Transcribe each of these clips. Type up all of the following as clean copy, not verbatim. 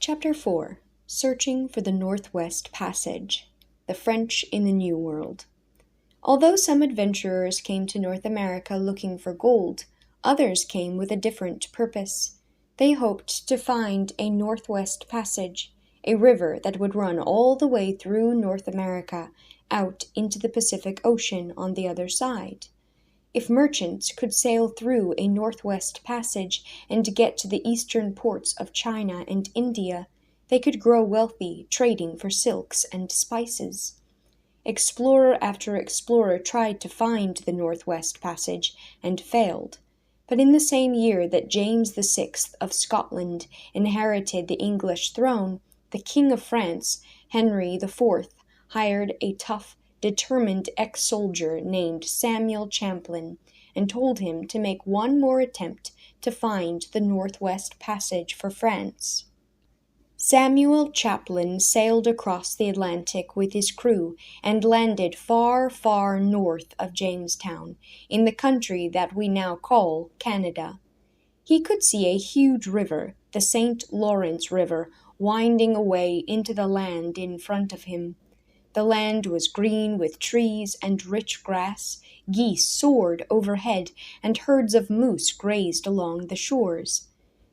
Chapter 4 Searching for the Northwest Passage. The French in the New World. Although some adventurers came to North America looking for gold, others came with a different purpose. They hoped to find a Northwest Passage, a river that would run all the way through North America, out into the Pacific Ocean on the other side. If merchants could sail through a Northwest Passage and get to the eastern ports of China and India, they could grow wealthy trading for silks and spices. Explorer after explorer tried to find the Northwest Passage and failed. But in the same year that James VI of Scotland inherited the English throne, the King of France, Henry IV, hired a tough, determined ex-soldier named Samuel Champlain and told him to make one more attempt to find the Northwest Passage for France. Samuel Champlain sailed across the Atlantic with his crew and landed far, far north of Jamestown, in the country that we now call Canada. He could see a huge river, the St. Lawrence River, winding away into the land in front of him. The land was green with trees and rich grass, geese soared overhead, and herds of moose grazed along the shores.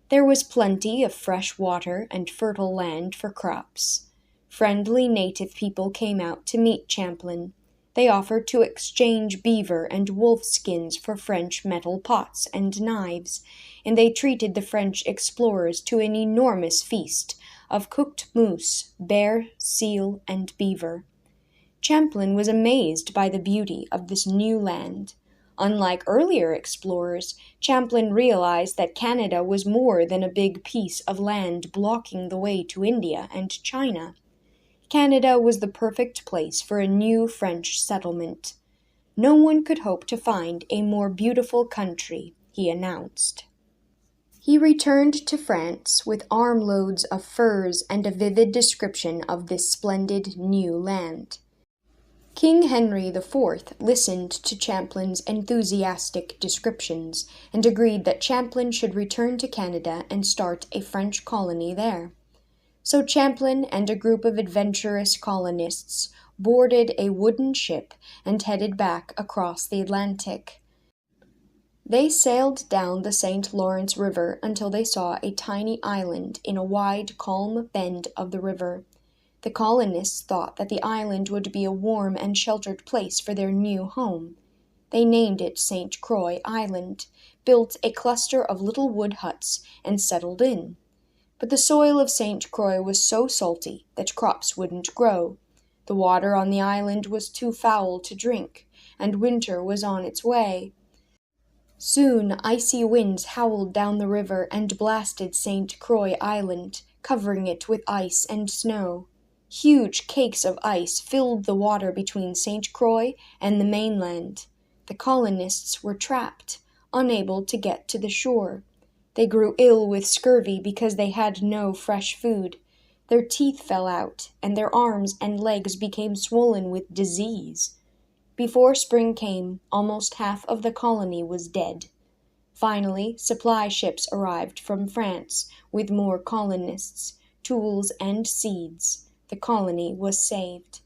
There was plenty of fresh water and fertile land for crops. Friendly native people came out to meet Champlain. They offered to exchange beaver and wolf skins for French metal pots and knives, and they treated the French explorers to an enormous feast of cooked moose, bear, seal, and beaver. Champlain was amazed by the beauty of this new land. Unlike earlier explorers, Champlain realized that Canada was more than a big piece of land blocking the way to India and China. Canada was the perfect place for a new French settlement. No one could hope to find a more beautiful country, he announced. He returned to France with armloads of furs and a vivid description of this splendid new land. King Henry IV listened to Champlain's enthusiastic descriptions and agreed that Champlain should return to Canada and start a French colony there. So Champlain and a group of adventurous colonists boarded a wooden ship and headed back across the Atlantic. They sailed down the St. Lawrence River until they saw a tiny island in a wide, calm bend of the river. The colonists thought that the island would be a warm and sheltered place for their new home. They named it St. Croix Island, built a cluster of little wood huts, and settled in. But the soil of St. Croix was so salty that crops wouldn't grow. The water on the island was too foul to drink, and winter was on its way. Soon icy winds howled down the river and blasted St. Croix Island, covering it with ice and snow. Huge cakes of ice filled the water between St. Croix and the mainland. The colonists were trapped, unable to get to the shore. They grew ill with scurvy because they had no fresh food. Their teeth fell out, and their arms and legs became swollen with disease. Before spring came, almost half of the colony was dead. Finally, supply ships arrived from France with more colonists, tools, and seeds. The colony was saved.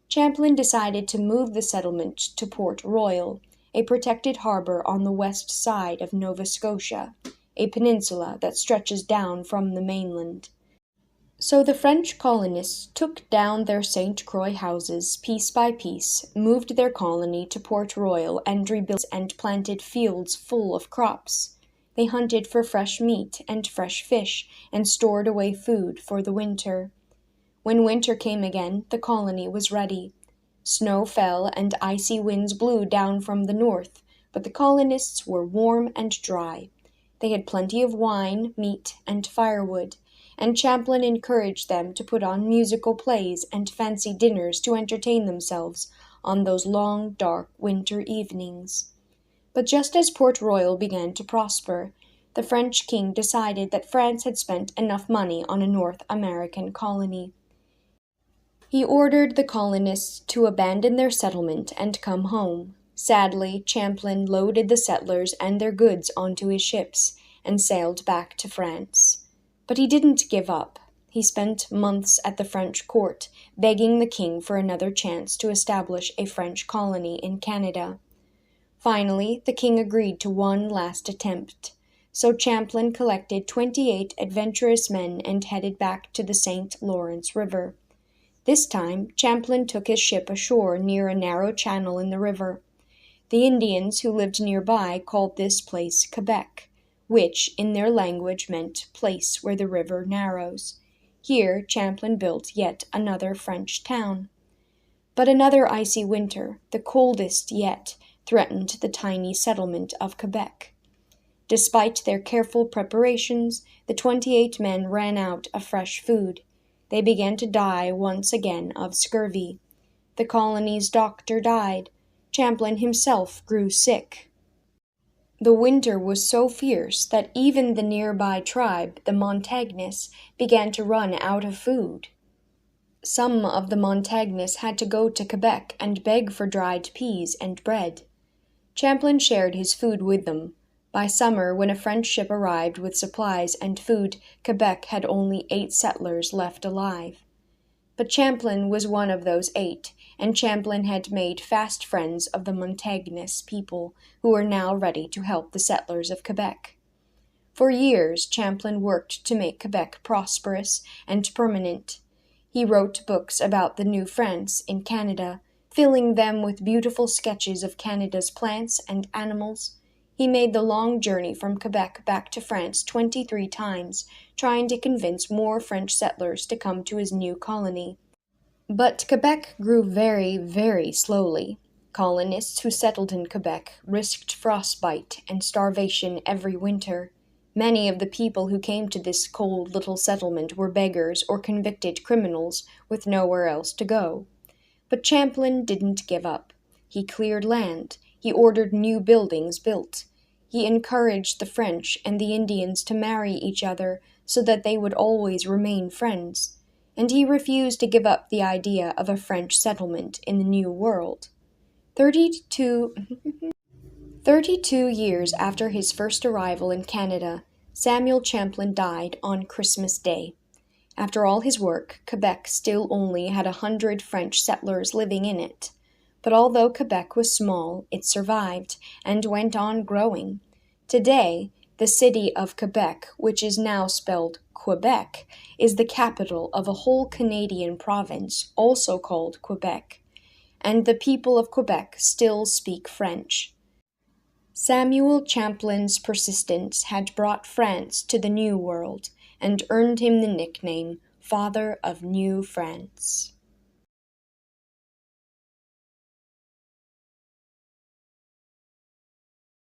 Champlain decided to move the settlement to Port Royal, a protected harbor on the west side of Nova Scotia, a peninsula that stretches down from the mainland. So the French colonists took down their St. Croix houses piece by piece, moved their colony to Port Royal, and rebuilt and planted fields full of crops. They hunted for fresh meat and fresh fish, and stored away food for the winter. When winter came again, the colony was ready. Snow fell and icy winds blew down from the north, but the colonists were warm and dry. They had plenty of wine, meat, and firewood, and Champlain encouraged them to put on musical plays and fancy dinners to entertain themselves on those long, dark winter evenings. But just as Port Royal began to prosper, the French king decided that France had spent enough money on a North American colony. He ordered the colonists to abandon their settlement and come home. Sadly, Champlain loaded the settlers and their goods onto his ships and sailed back to France. But he didn't give up. he spent months at the French court, begging the king for another chance to establish a French colony in Canada. Finally, the king agreed to one last attempt. So Champlain collected 28 adventurous men and headed back to the St. Lawrence River. This time, Champlain took his ship ashore near a narrow channel in the river. The Indians who lived nearby called this place Quebec, which in their language meant place where the river narrows. Here Champlain built yet another French town. But another icy winter, the coldest yet, threatened the tiny settlement of Quebec. Despite their careful preparations, the 28 men ran out of fresh food. They began to die once again of scurvy. The colony's doctor died. Champlain himself grew sick. The winter was so fierce that even the nearby tribe, the Montagnes, began to run out of food. Some of the Montagnes had to go to Quebec and beg for dried peas and bread. Champlain shared his food with them. By summer, when a French ship arrived with supplies and food, Quebec had only 8 settlers left alive. But Champlain was one of those 8, and Champlain had made fast friends of the Montagnes people, who were now ready to help the settlers of Quebec. For years, Champlain worked to make Quebec prosperous and permanent. He wrote books about the New France in Canada, filling them with beautiful sketches of Canada's plants and animals. He made the long journey from Quebec back to France 23 times, trying to convince more French settlers to come to his new colony. But Quebec grew very, very slowly. Colonists who settled in Quebec risked frostbite and starvation every winter. Many of the people who came to this cold little settlement were beggars or convicted criminals with nowhere else to go. But Champlain didn't give up. He cleared land. He ordered new buildings built. He encouraged the French and the Indians to marry each other so that they would always remain friends. And he refused to give up the idea of a French settlement in the New World. 32 years after his first arrival in Canada, Samuel Champlain died on Christmas Day. After all his work, Quebec still only had 100 French settlers living in it. But although Quebec was small, it survived and went on growing. Today, the city of Quebec, which is now spelled Quebec, is the capital of a whole Canadian province, also called Quebec. And the people of Quebec still speak French. Samuel Champlain's persistence had brought France to the New World and earned him the nickname Father of New France.